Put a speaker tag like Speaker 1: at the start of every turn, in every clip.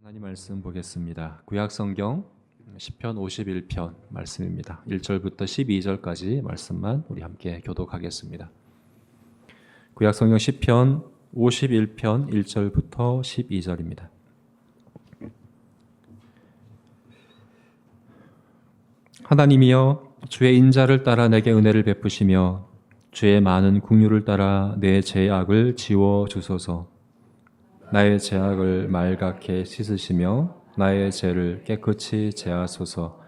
Speaker 1: 하나님 말씀 보겠습니다. 구약성경 시편 51편 말씀입니다. 1절부터 12절까지 말씀만 우리 함께 교독하겠습니다. 구약성경 시편 51편 1절부터 12절입니다. 하나님이여, 주의 인자를 따라 내게 은혜를 베푸시며 주의 많은 긍휼을 따라 내 죄악을 지워 주소서. 나의 죄악을 맑게 씻으시며 나의 죄를 깨끗이 제하소서.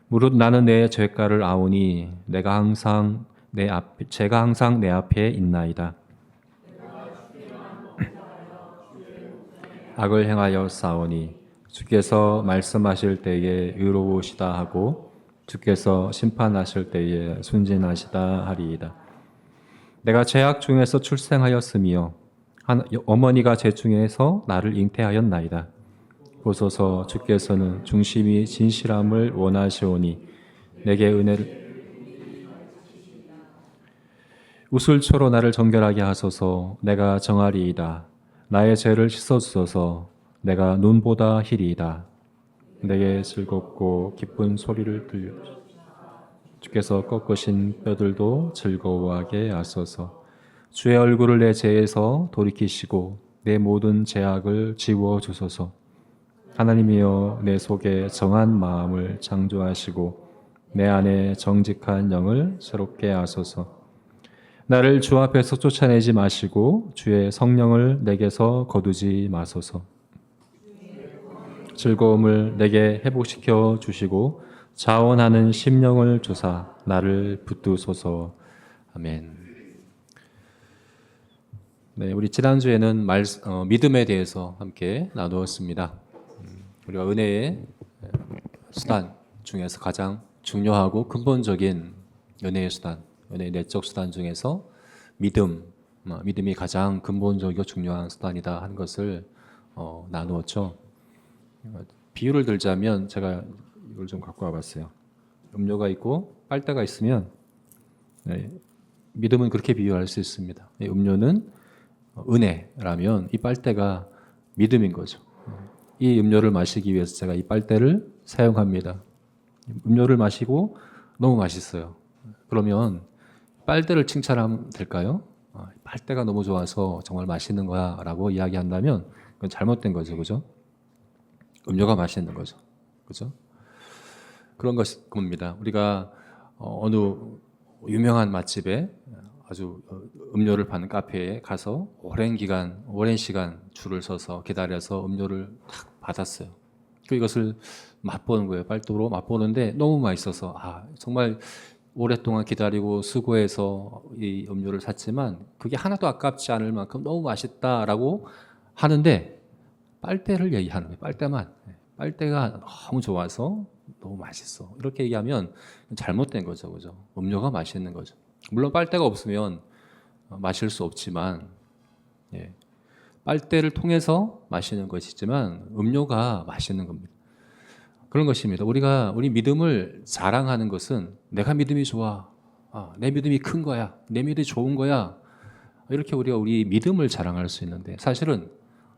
Speaker 1: 무릇 나는 내 죄가를 아오니 제가 항상 내 앞에 있나이다. 악을 행하여 싸우니 주께서 말씀하실 때에 의로우시다 하고 주께서 심판하실 때에 순진하시다 하리이다. 내가 죄악 중에서 출생하였으며 어머니가 제 중에서 나를 잉태하였나이다. 보소서, 주께서는 중심이 진실함을 원하시오니 내게 은혜를 우슬초로 나를 정결하게 하소서. 내가 정하리이다. 나의 죄를 씻어주소서. 내가 눈보다 희리이다. 내게 즐겁고 기쁜 소리를 들려주소서. 주께서 꺾으신 뼈들도 즐거워하게 하소서. 주의 얼굴을 내 죄에서 돌이키시고 내 모든 죄악을 지워주소서. 하나님이여, 내 속에 정한 마음을 창조하시고 내 안에 정직한 영을 새롭게 하소서. 나를 주 앞에서 쫓아내지 마시고 주의 성령을 내게서 거두지 마소서. 즐거움을 내게 회복시켜 주시고 자원하는 심령을 주사 나를 붙드소서. 아멘. 네, 우리 지난주에는 믿음에 대해서 함께 나누었습니다. 우리가 은혜의 수단 중에서 가장 중요하고 근본적인 은혜의 수단, 은혜의 내적 수단 중에서 믿음이 가장 근본적이고 중요한 수단이다 하는 것을 나누었죠. 비유를 들자면 제가 이걸 좀 갖고 와봤어요. 음료가 있고 빨대가 있으면 믿음은 그렇게 비유할 수 있습니다. 음료는 은혜라면 이 빨대가 믿음인 거죠. 이 음료를 마시기 위해서 제가 이 빨대를 사용합니다. 음료를 마시고 너무 맛있어요. 그러면 빨대를 칭찬하면 될까요? 빨대가 너무 좋아서 정말 맛있는 거야 라고 이야기한다면 그건 잘못된 거죠. 그죠? 음료가 맛있는 거죠. 그죠? 그런 겁니다. 우리가 어느 유명한 맛집에 아주 음료를 파는 카페에 가서 오랜 시간 줄을 서서 기다려서 음료를 딱 받았어요. 이것을 맛보는 거예요. 빨도로 맛보는데 너무 맛있어서 정말 오랫동안 기다리고 수고해서 이 음료를 샀지만 그게 하나도 아깝지 않을 만큼 너무 맛있다라고 하는데 빨대를 얘기하는 거예요. 빨대가 너무 좋아서 너무 맛있어. 이렇게 얘기하면 잘못된 거죠. 그죠? 음료가 맛있는 거죠. 물론 빨대가 없으면 마실 수 없지만 빨대를 통해서 마시는 것이지만 음료가 맛있는 겁니다. 그런 것입니다. 우리 믿음을 자랑하는 것은 내가 믿음이 좋아, 내 믿음이 큰 거야, 내 믿음이 좋은 거야, 이렇게 우리가 우리 믿음을 자랑할 수 있는데 사실은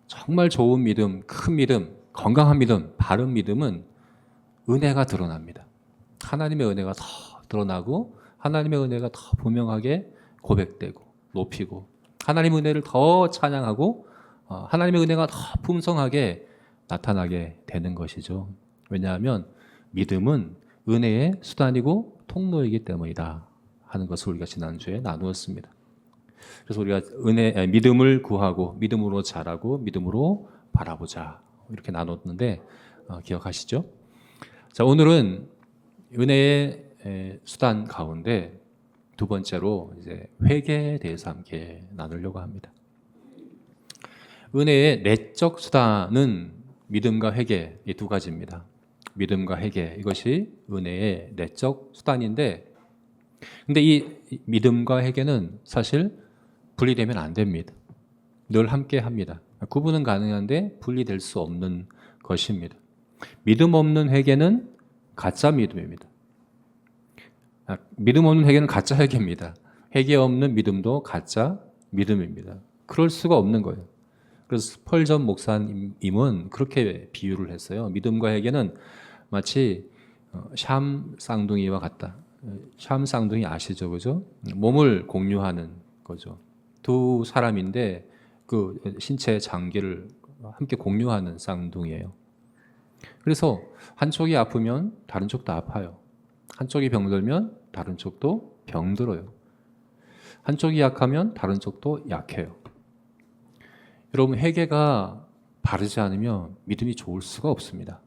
Speaker 1: 정말 좋은 믿음, 큰 믿음, 건강한 믿음, 바른 믿음은 은혜가 드러납니다. 하나님의 은혜가 더 드러나고 하나님의 은혜가 더 분명하게 고백되고 높이고 하나님의 은혜를 더 찬양하고 하나님의 은혜가 더 풍성하게 나타나게 되는 것이죠. 왜냐하면 믿음은 은혜의 수단이고 통로이기 때문이다 하는 것을 우리가 지난주에 나누었습니다. 그래서 우리가 믿음을 구하고 믿음으로 자라고 믿음으로 바라보자 이렇게 나눴는데 기억하시죠? 자, 오늘은 은혜의 수단 가운데 두 번째로 이제 회개에 대해서 함께 나누려고 합니다. 은혜의 내적 수단은 믿음과 회개 이 두 가지입니다. 믿음과 회개 이것이 은혜의 내적 수단인데, 근데 이 믿음과 회개는 사실 분리되면 안 됩니다. 늘 함께 합니다. 구분은 가능한데 분리될 수 없는 것입니다. 믿음 없는 회개는 가짜 믿음입니다. 믿음 없는 회개는 가짜 회개입니다. 회개 없는 믿음도 가짜 믿음입니다. 그럴 수가 없는 거예요. 그래서 스펄전 목사님은 그렇게 비유를 했어요. 믿음과 회개는 마치 샴 쌍둥이와 같다. 샴 쌍둥이 아시죠, 그죠? 몸을 공유하는 거죠. 두 사람인데 그 신체 장기를 함께 공유하는 쌍둥이에요. 그래서 한쪽이 아프면 다른 쪽도 아파요. 한쪽이 병들면 다른 쪽도 병들어요. 한쪽이 약하면 다른 쪽도 약해요. 여러분, 회개가 바르지 않으면 믿음이 좋을 수가 없습니다.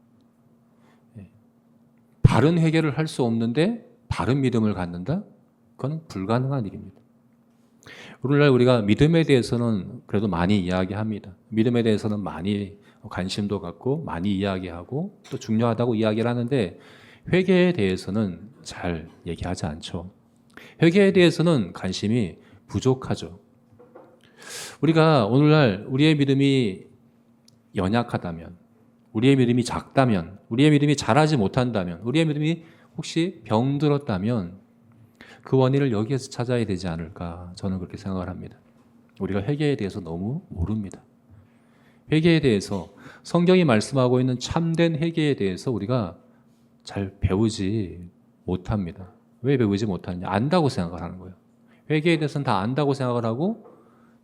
Speaker 1: 바른 회개를 할 수 없는데 바른 믿음을 갖는다? 그건 불가능한 일입니다. 오늘날 우리가 믿음에 대해서는 그래도 많이 이야기합니다. 믿음에 대해서는 많이 관심도 갖고 많이 이야기하고 또 중요하다고 이야기를 하는데 회개에 대해서는 잘 얘기하지 않죠. 회개에 대해서는 관심이 부족하죠. 우리가 오늘날 우리의 믿음이 연약하다면, 우리의 믿음이 작다면, 우리의 믿음이 자라지 못한다면, 우리의 믿음이 혹시 병들었다면 그 원인을 여기에서 찾아야 되지 않을까, 저는 그렇게 생각을 합니다. 우리가 회개에 대해서 너무 모릅니다. 회개에 대해서 성경이 말씀하고 있는 참된 회개에 대해서 우리가 잘 배우지 못합니다. 왜 배우지 못하느냐? 안다고 생각을 하는 거예요. 회개에 대해서는 다 안다고 생각을 하고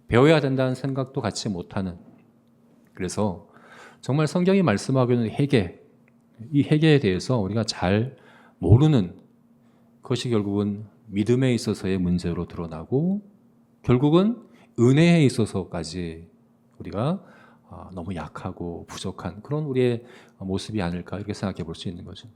Speaker 1: 배워야 된다는 생각도 갖지 못하는, 그래서 정말 성경이 말씀하고 있는 회개, 이 회개에 대해서 우리가 잘 모르는 것이 결국은 믿음에 있어서의 문제로 드러나고 결국은 은혜에 있어서까지 우리가 너무 약하고 부족한 그런 우리의 모습이 아닐까, 이렇게 생각해 볼 수 있는 거죠.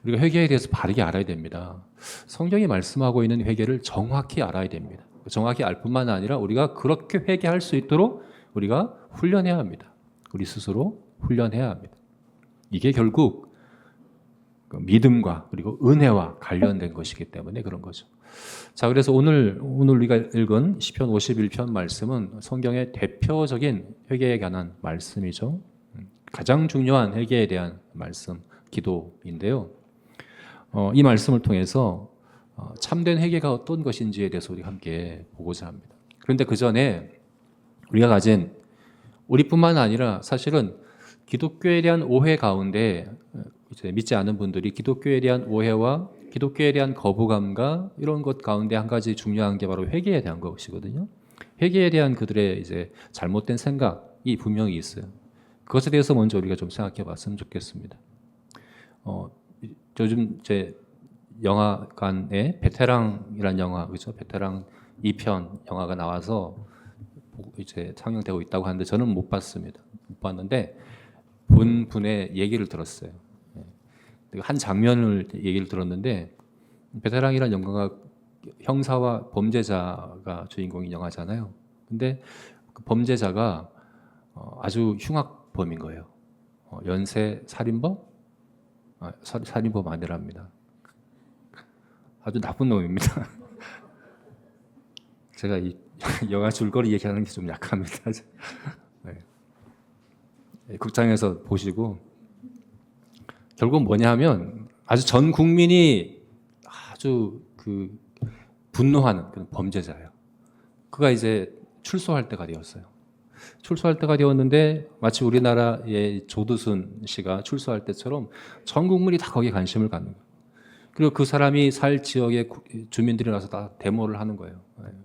Speaker 1: 우리가 회개에 대해서 바르게 알아야 됩니다. 성경이 말씀하고 있는 회개를 정확히 알아야 됩니다. 정확히 알 뿐만 아니라 우리가 그렇게 회개할 수 있도록 우리가 훈련해야 합니다. 우리 스스로 훈련해야 합니다. 이게 결국 믿음과 그리고 은혜와 관련된 것이기 때문에 그런 거죠. 자, 그래서 오늘 우리가 읽은 시편 51편 말씀은 성경의 대표적인 회개에 관한 말씀이죠. 가장 중요한 회개에 대한 말씀, 기도인데요. 이 말씀을 통해서 참된 회개가 어떤 것인지에 대해서 우리가 함께 보고자 합니다. 그런데 그 전에 우리가 가진, 우리뿐만 아니라 사실은 기독교에 대한 오해 가운데 이제 믿지 않은 분들이 기독교에 대한 오해와 기독교에 대한 거부감과 이런 것 가운데 한 가지 중요한 게 바로 회개에 대한 것이거든요. 회개에 대한 그들의 이제 잘못된 생각이 분명히 있어요. 그것에 대해서 먼저 우리가 좀 생각해 봤으면 좋겠습니다. 요즘 제 영화관에 베테랑이라는 영화, 그죠? 베테랑 2편 영화가 나와서 이제 상영되고 있다고 하는데 저는 못 봤습니다. 못 봤는데 본 분의 얘기를 들었어요. 한 장면을 얘기를 들었는데, 베테랑이라는 영화가 형사와 범죄자가 주인공인 영화잖아요. 근데 그 범죄자가 아주 흉악범인 거예요. 연쇄 살인범? 살인범 아니랍니다. 아주 나쁜 놈입니다. 제가 이 영화 줄거리 얘기하는 게 좀 약합니다. 네. 극장에서 보시고, 결국 뭐냐 하면 아주 전 국민이 아주 분노하는 그런 범죄자예요. 그가 이제 출소할 때가 되었어요. 출소할 때가 되었는데 마치 우리나라의 조두순 씨가 출소할 때처럼 전 국민이 다 거기에 관심을 갖는 거예요. 그리고 그 사람이 살 지역의 주민들이 나서 다 데모를 하는 거예요.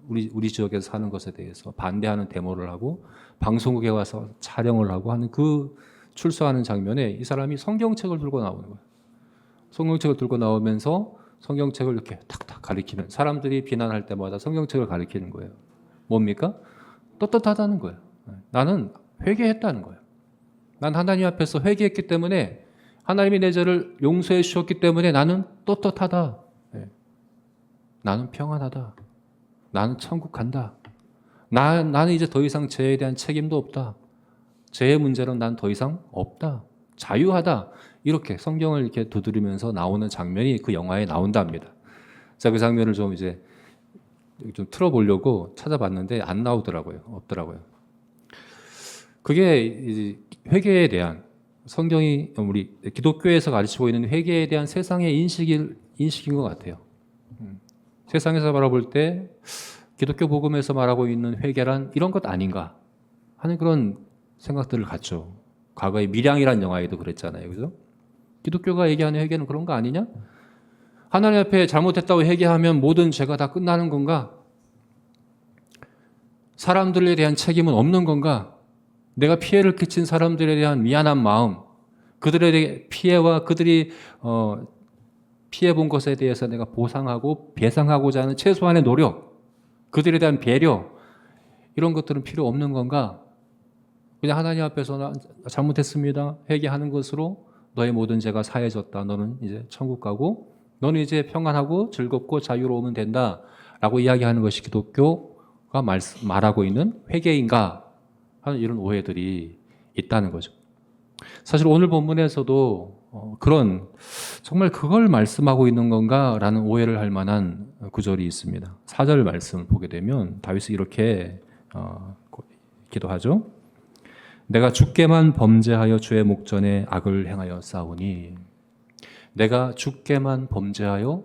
Speaker 1: 우리 지역에서 사는 것에 대해서 반대하는 데모를 하고 방송국에 와서 촬영을 하고 하는 그 출소하는 장면에 이 사람이 성경책을 들고 나오는 거예요. 성경책을 들고 나오면서 성경책을 이렇게 탁탁 가리키는, 사람들이 비난할 때마다 성경책을 가리키는 거예요. 뭡니까? 떳떳하다는 거예요. 나는 회개했다는 거예요. 난 하나님 앞에서 회개했기 때문에 하나님이 내 죄를 용서해 주셨기 때문에 나는 떳떳하다. 나는 평안하다. 나는 천국 간다. 나는 이제 더 이상 죄에 대한 책임도 없다. 죄의 문제는 난 더 이상 없다. 자유하다. 이렇게 성경을 이렇게 두드리면서 나오는 장면이 그 영화에 나온답니다. 자, 그 장면을 좀 틀어보려고 찾아봤는데 안 나오더라고요. 없더라고요. 그게 회개에 대한, 성경이 우리 기독교에서 가르치고 있는 회개에 대한 세상의 인식인 것 같아요. 세상에서 바라볼 때 기독교 복음에서 말하고 있는 회개란 이런 것 아닌가 하는 그런 생각들을 갖죠. 과거에 밀양이라는 영화에도 그랬잖아요. 그죠? 기독교가 얘기하는 회개는 그런 거 아니냐? 하나님 앞에 잘못했다고 회개하면 모든 죄가 다 끝나는 건가? 사람들에 대한 책임은 없는 건가? 내가 피해를 끼친 사람들에 대한 미안한 마음, 그들에 대해 피해와 그들이 피해 본 것에 대해서 내가 보상하고 배상하고자 하는 최소한의 노력, 그들에 대한 배려, 이런 것들은 필요 없는 건가? 그냥 하나님 앞에서 나 잘못했습니다. 회개하는 것으로 너의 모든 죄가 사해졌다. 너는 이제 천국 가고 너는 이제 평안하고 즐겁고 자유로우면 된다. 라고 이야기하는 것이 기독교가 말하고 있는 회개인가 하는 이런 오해들이 있다는 거죠. 사실 오늘 본문에서도 그런 정말 그걸 말씀하고 있는 건가 라는 오해를 할 만한 구절이 있습니다. 4절 말씀을 보게 되면 다윗이 이렇게 기도하죠. 내가 주께만 범죄하여 주의 목전에 악을 행하여 싸우니, 내가 주께만 범죄하여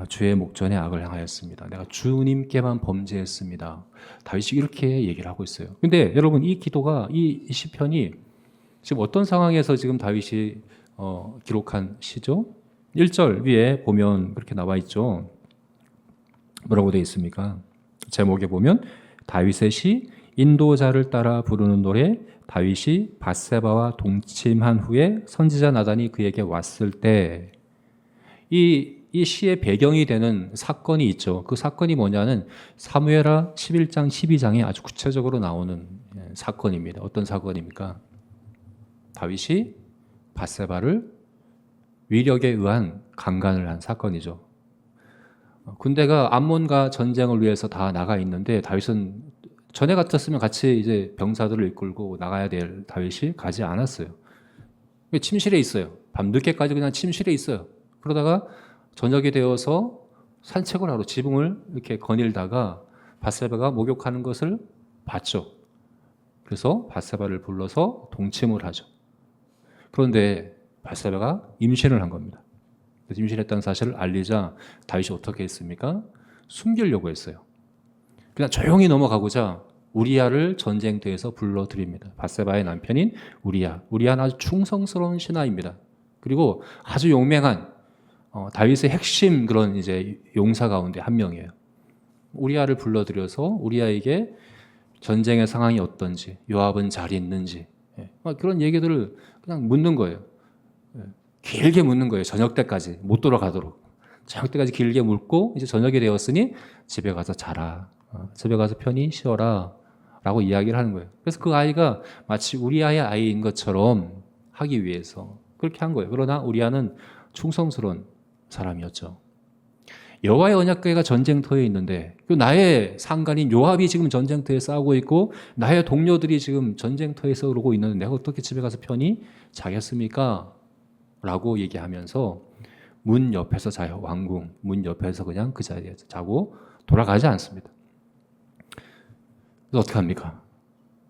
Speaker 1: 주의 목전에 악을 행하였습니다. 내가 주님께만 범죄했습니다. 다윗이 이렇게 얘기를 하고 있어요. 근데 여러분, 이 기도가, 이 시편이 지금 어떤 상황에서 지금 다윗이 기록한 시죠? 1절 위에 보면 그렇게 나와 있죠. 뭐라고 되어 있습니까? 제목에 보면 다윗의 시, 인도자를 따라 부르는 노래, 다윗이 밧세바와 동침한 후에 선지자 나단이 그에게 왔을 때, 이 시의 배경이 되는 사건이 있죠. 그 사건이 뭐냐는 사무엘하 11장 12장에 아주 구체적으로 나오는 사건입니다. 어떤 사건입니까? 다윗이 밧세바를 위력에 의한 강간을 한 사건이죠. 군대가 암몬과 전쟁을 위해서 다 나가 있는데 다윗은 전에 같았으면 같이 이제 병사들을 이끌고 나가야 될 다윗이 가지 않았어요. 침실에 있어요. 밤늦게까지 그냥 침실에 있어요. 그러다가 저녁이 되어서 산책을 하러 지붕을 이렇게 거닐다가 밧세바가 목욕하는 것을 봤죠. 그래서 밧세바를 불러서 동침을 하죠. 그런데 밧세바가 임신을 한 겁니다. 그래서 임신했다는 사실을 알리자 다윗이 어떻게 했습니까? 숨기려고 했어요. 그냥 조용히 넘어가고자 우리야를 전쟁터에서 불러들입니다. 밧세바의 남편인 우리야. 우리야는 아주 충성스러운 신하입니다. 그리고 아주 용맹한 다윗의 핵심 그런 이제 용사 가운데 한 명이에요. 우리야를 불러들여서 우리야에게 전쟁의 상황이 어떤지, 요압은 잘 있는지, 그런 얘기들을 그냥 묻는 거예요. 길게 묻는 거예요. 저녁 때까지 못 돌아가도록. 저녁 때까지 길게 묻고 이제 저녁이 되었으니 집에 가서 자라. 집에 가서 편히 쉬어라. 라고 이야기를 하는 거예요. 그래서 그 아이가 마치 우리아의 아이인 것처럼 하기 위해서 그렇게 한 거예요. 그러나 우리아는 충성스러운 사람이었죠. 여호와의 언약궤가 전쟁터에 있는데 나의 상관인 요압이 지금 전쟁터에 싸우고 있고 나의 동료들이 지금 전쟁터에 싸우고 있는데 내가 어떻게 집에 가서 편히 자겠습니까? 라고 얘기하면서 문 옆에서 자요. 왕궁 문 옆에서 그냥 그 자리에서 자고 돌아가지 않습니다. 그래서 어떻게 합니까?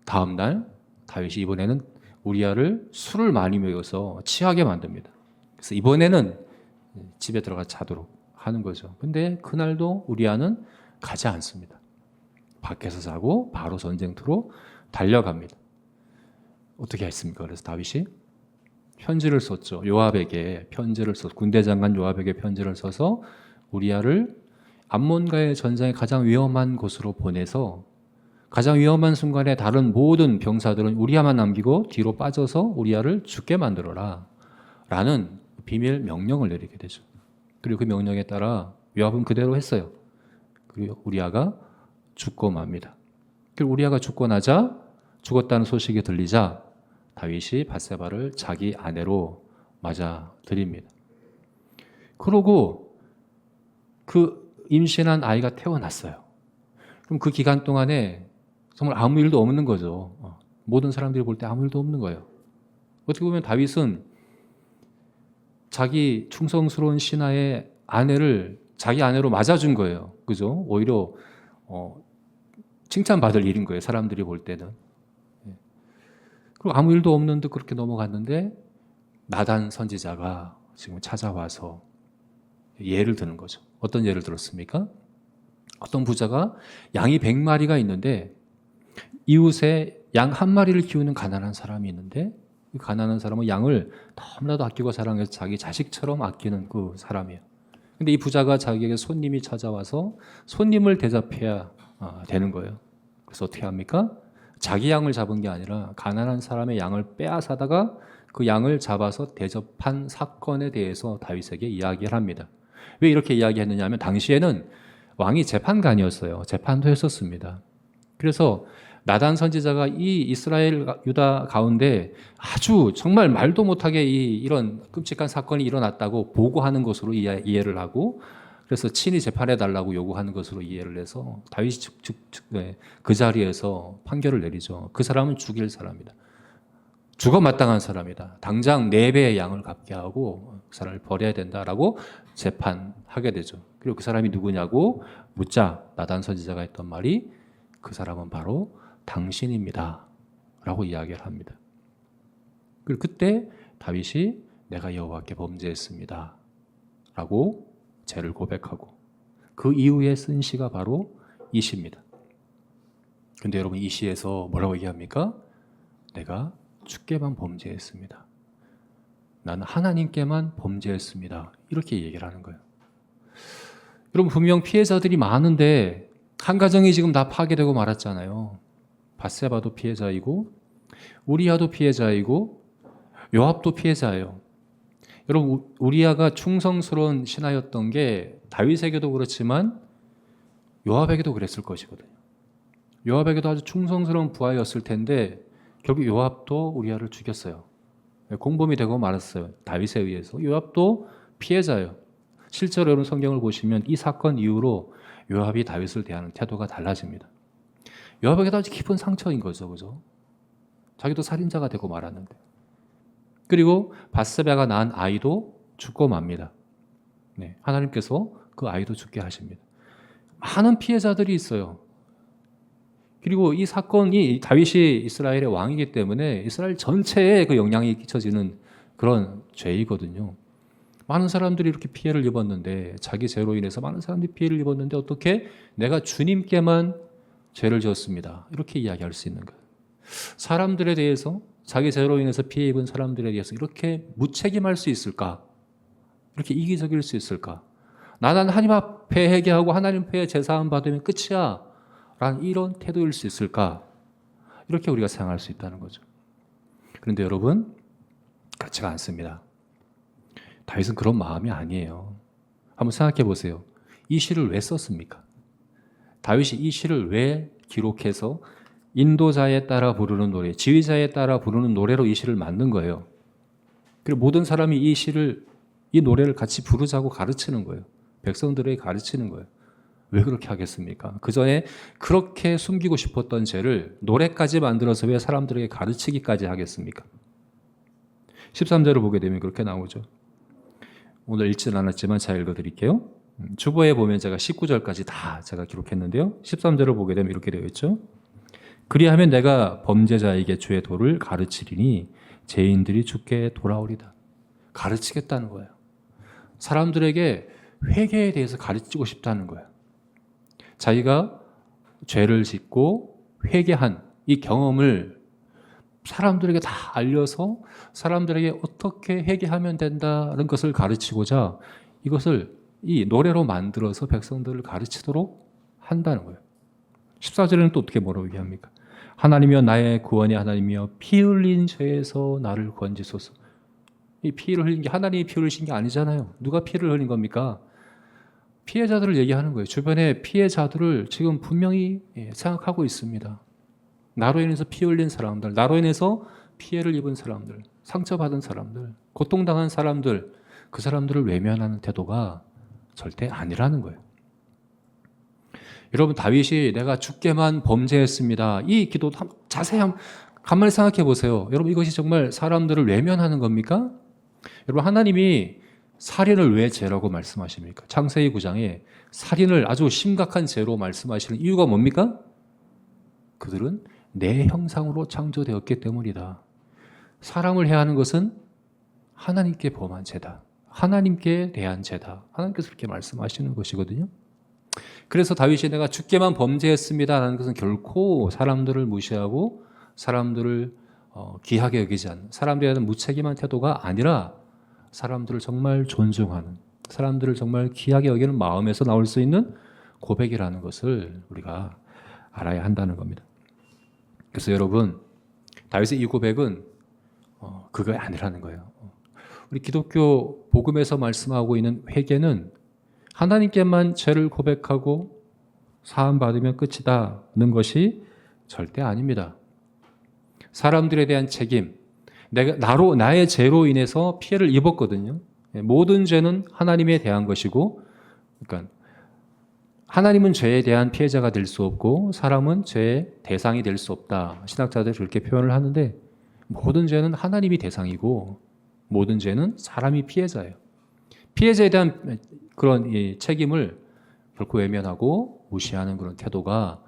Speaker 1: 다음 날 다윗이 이번에는 우리아를 술을 많이 먹여서 취하게 만듭니다. 그래서 이번에는 집에 들어가 자도록 하는 거죠. 근데 그날도 우리아는 가지 않습니다. 밖에서 자고 바로 전쟁터로 달려갑니다. 어떻게 했습니까? 그래서 다윗이 편지를 썼죠. 요압에게 편지를 써서 군대 장관 요압에게 편지를 써서 우리아를 암몬과의 전쟁의 가장 위험한 곳으로 보내서 가장 위험한 순간에 다른 모든 병사들은 우리아만 남기고 뒤로 빠져서 우리아를 죽게 만들어라 라는 비밀 명령을 내리게 되죠. 그리고 그 명령에 따라 요압은 그대로 했어요. 그리고 우리아가 죽고 맙니다. 그리고 우리아가 죽고 나자 죽었다는 소식이 들리자 다윗이 밧세바를 자기 아내로 맞아 들입니다. 그러고 그 임신한 아이가 태어났어요. 그럼 그 기간 동안에 정말 아무 일도 없는 거죠. 모든 사람들이 볼 때 아무 일도 없는 거예요. 어떻게 보면 다윗은 자기 충성스러운 신하의 아내를 자기 아내로 맞아준 거예요. 그죠? 오히려 칭찬받을 일인 거예요. 사람들이 볼 때는. 그리고 아무 일도 없는 듯 그렇게 넘어갔는데 나단 선지자가 지금 찾아와서 예를 드는 거죠. 어떤 예를 들었습니까? 어떤 부자가 양이 100마리가 있는데 이웃에 양 한 마리를 키우는 가난한 사람이 있는데 이 가난한 사람은 양을 너무나도 아끼고 사랑해서 자기 자식처럼 아끼는 그 사람이에요. 근데 이 부자가 자기에게 손님이 찾아와서 손님을 대접해야 되는 거예요. 그래서 어떻게 합니까? 자기 양을 잡은 게 아니라 가난한 사람의 양을 빼앗아다가 그 양을 잡아서 대접한 사건에 대해서 다윗에게 이야기를 합니다. 왜 이렇게 이야기했느냐 하면 당시에는 왕이 재판관이었어요. 재판도 했었습니다. 그래서 나단 선지자가 이 이스라엘 유다 가운데 아주 정말 말도 못하게 이런 끔찍한 사건이 일어났다고 보고하는 것으로 이해를 하고 그래서 친히 재판해 달라고 요구하는 것으로 이해를 해서 다윗이 그 자리에서 판결을 내리죠. 그 사람은 죽일 사람이다. 죽어 마땅한 사람이다. 당장 4배의 양을 갚게 하고 그 사람을 버려야 된다라고 재판하게 되죠. 그리고 그 사람이 누구냐고 묻자 나단 선지자가 했던 말이 그 사람은 바로 당신입니다 라고 이야기를 합니다. 그리고 그때 다윗이 내가 여호와께 범죄했습니다 라고 죄를 고백하고 그 이후에 쓴 시가 바로 이 시입니다. 근데 여러분 이 시에서 뭐라고 얘기합니까? 내가 주께만 범죄했습니다. 나는 하나님께만 범죄했습니다. 이렇게 얘기를 하는 거예요. 여러분 분명 피해자들이 많은데 한 가정이 지금 다 파괴되고 말았잖아요. 밧세바도 피해자이고 우리아도 피해자이고 요압도 피해자예요. 여러분 우리아가 충성스러운 신하였던 게 다윗에게도 그렇지만 요압에게도 그랬을 것이거든요. 요압에게도 아주 충성스러운 부하였을 텐데 결국 요압도 우리아를 죽였어요. 공범이 되고 말았어요. 다윗에 의해서. 요압도 피해자예요. 실제로 여러분 성경을 보시면 이 사건 이후로 요압이 다윗을 대하는 태도가 달라집니다. 요압에게도 아주 깊은 상처인 거죠. 그죠? 자기도 살인자가 되고 말았는데. 그리고 밧세바가 낳은 아이도 죽고 맙니다. 네, 하나님께서 그 아이도 죽게 하십니다. 많은 피해자들이 있어요. 그리고 이 사건이 다윗이 이스라엘의 왕이기 때문에 이스라엘 전체에 그 영향이 끼쳐지는 그런 죄이거든요. 많은 사람들이 이렇게 피해를 입었는데 자기 죄로 인해서 많은 사람들이 피해를 입었는데 어떻게 내가 주님께만 죄를 지었습니다. 이렇게 이야기할 수 있는 거예요. 사람들에 대해서 자기 죄로 인해서 피해 입은 사람들에 대해서 이렇게 무책임할 수 있을까? 이렇게 이기적일 수 있을까? 나는 하나님 앞에 회개하고 하나님 앞에 제사함 받으면 끝이야 라는 이런 태도일 수 있을까? 이렇게 우리가 생각할 수 있다는 거죠. 그런데 여러분 그렇지가 않습니다. 다윗은 그런 마음이 아니에요. 한번 생각해 보세요. 이 시를 왜 썼습니까? 다윗이 이 시를 왜 기록해서 인도자에 따라 부르는 노래, 지휘자에 따라 부르는 노래로 이 시를 만든 거예요. 그리고 모든 사람이 이 노래를 같이 부르자고 가르치는 거예요. 백성들에게 가르치는 거예요. 왜 그렇게 하겠습니까? 그 전에 그렇게 숨기고 싶었던 죄를 노래까지 만들어서 왜 사람들에게 가르치기까지 하겠습니까? 13절을 보게 되면 그렇게 나오죠. 오늘 읽지는 않았지만 잘 읽어드릴게요. 주보에 보면 제가 19절까지 다 제가 기록했는데요. 13절을 보게 되면 이렇게 되어 있죠. 그리하면 내가 범죄자에게 주의 도를 가르치리니 죄인들이 주께 돌아오리다. 가르치겠다는 거예요. 사람들에게 회개에 대해서 가르치고 싶다는 거예요. 자기가 죄를 짓고 회개한 이 경험을 사람들에게 다 알려서 사람들에게 어떻게 회개하면 된다는 것을 가르치고자 이것을 이 노래로 만들어서 백성들을 가르치도록 한다는 거예요. 14절에는 또 어떻게 뭐라고 얘기합니까? 하나님이여 나의 구원의 하나님이여 피 흘린 죄에서 나를 건지소서. 이 피를 흘린 게 하나님이 피 흘리신 게 아니잖아요. 누가 피를 흘린 겁니까? 피해자들을 얘기하는 거예요. 주변에 피해자들을 지금 분명히 생각하고 있습니다. 나로 인해서 피 흘린 사람들, 나로 인해서 피해를 입은 사람들, 상처받은 사람들, 고통당한 사람들, 그 사람들을 외면하는 태도가 절대 아니라는 거예요. 여러분 다윗이 내가 주께만 범죄했습니다. 이 기도 자세히 가만히 생각해 보세요. 여러분 이것이 정말 사람들을 외면하는 겁니까? 여러분 하나님이 살인을 왜 죄라고 말씀하십니까? 창세기 9장에 살인을 아주 심각한 죄로 말씀하시는 이유가 뭡니까? 그들은 내 형상으로 창조되었기 때문이다. 사람을 해야 하는 것은 하나님께 범한 죄다. 하나님께 대한 죄다. 하나님께서 그렇게 말씀하시는 것이거든요. 그래서 다윗이 내가 주께만 범죄했습니다라는 것은 결코 사람들을 무시하고 사람들을 귀하게 여기지 않는, 사람들에 대한 무책임한 태도가 아니라 사람들을 정말 존중하는, 사람들을 정말 귀하게 여기는 마음에서 나올 수 있는 고백이라는 것을 우리가 알아야 한다는 겁니다. 그래서 여러분, 다윗의 이 고백은 그거 아니라는 거예요. 우리 기독교 복음에서 말씀하고 있는 회개는 하나님께만 죄를 고백하고 사함 받으면 끝이다는 것이 절대 아닙니다. 사람들에 대한 책임, 나의 죄로 인해서 피해를 입었거든요. 모든 죄는 하나님에 대한 것이고, 그러니까 하나님은 죄에 대한 피해자가 될 수 없고 사람은 죄의 대상이 될 수 없다. 신학자들이 그렇게 표현을 하는데, 모든 죄는 하나님이 대상이고 모든 죄는 사람이 피해자예요. 피해자에 대한 그런 이 책임을 결코 외면하고 무시하는 그런 태도가